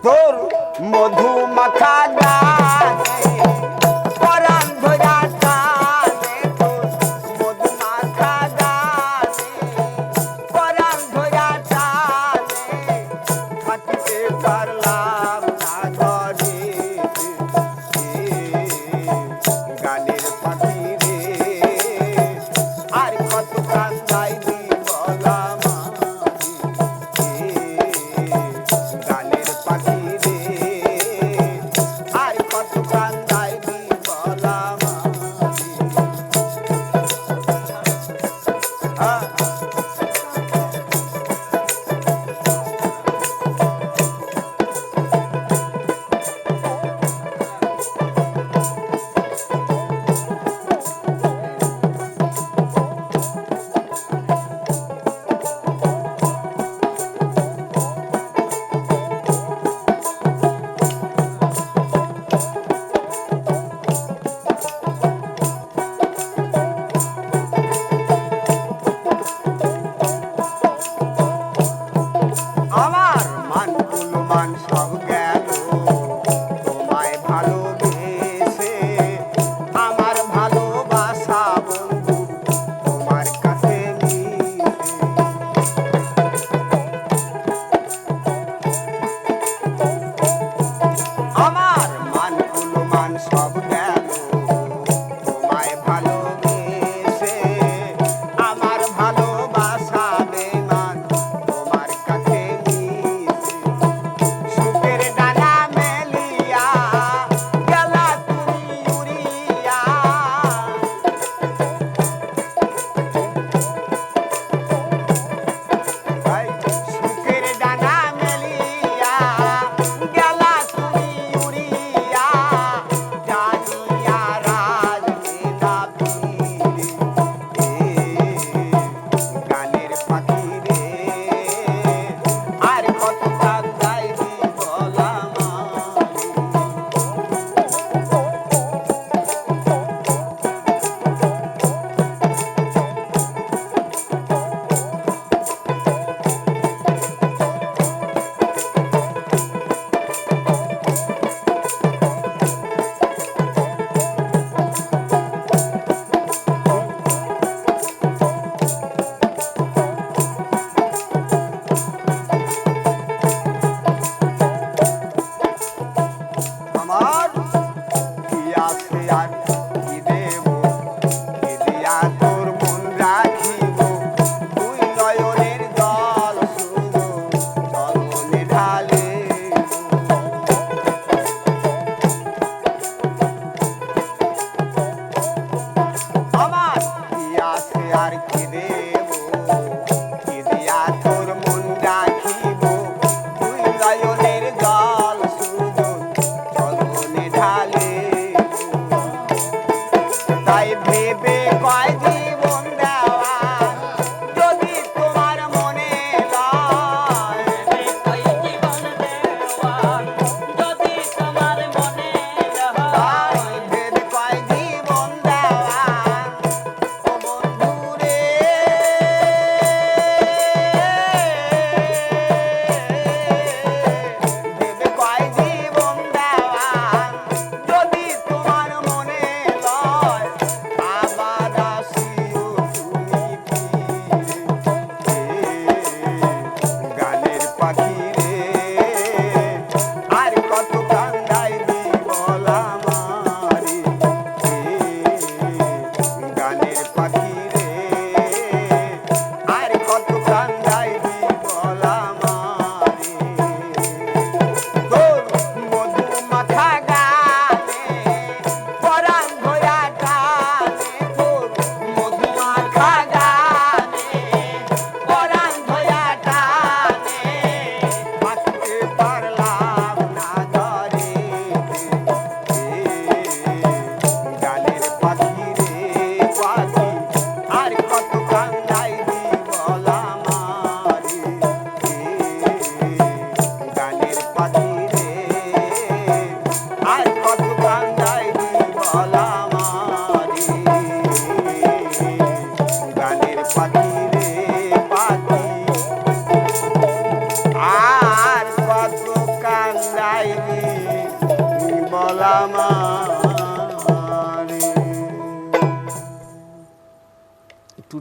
তোর মধু মাখা গানে পরাণ ধরা টানে, তোর মধু মাখা গানে পরাণ ধরা টানে, থাকিতে পারলাম না ঘরে। গানের পাখি রে আর কত কান্দাইবি বলাম গানের পাখি রে আর কত কান্দাইবি বলাম আমার মান গুলমান সব গেল তোমায় ভালোবেসে, আমার ভালোবাসা বন্ধু তোমার কাছে মিশে। আমার মান গুলমান সব গেল তোমায় ভালোবেসে, আমার ভালোবাসা বেমান তোমার কাছে মিশে। সুখের ডানা মেলিয়া গেলা তুমি উড়িয়া, সুখের ডানা মেলিয়া গেলা তুমি উড়িয়া, জানিয়া রাজ না ফিরে। গানের পাখি রে আর কত কান্দাইবি বলাম আমার কি আছে আর কি দেব, কি দিয়া তোর মন রাখিব, তুই নয়নের জল শুধু চরণে ঢালে। আমার কি আছে আর কি দেব, কি দিয়া তোর মন রাখিব, তুই নয়নের জল শুধু চরণে ঢালে। তাই ভেবে কয় জীবন দেওয়া যদি তোমার মনে লয়, তাই ভেবে কয় জীবন দেওয়া ও বন্ধুরে। ভেবে কয় জীবন দেওয়া যদি তোমার মনে লয়, আবার আসিও তুমি ফিরে। গানের পাখি রে আর কত কান্দাইবি বলাম গানের পাখি রে আর কত কান্দাইবি বলাম তোর মধু মাখা গানে পরাণ ধরা টানে, তোর মধু মাখা গানে পরাণ ধরা টানে, থাকতে পারলাম না ঘরে। গানের পাখি রে পাখি আর কত কান্দাইবি বলাম গানের পাখি রে আর কত কান্দাইবি বলাম গানের পাখি রে পাখি আর কত কান্দাইবি বলামারে একটু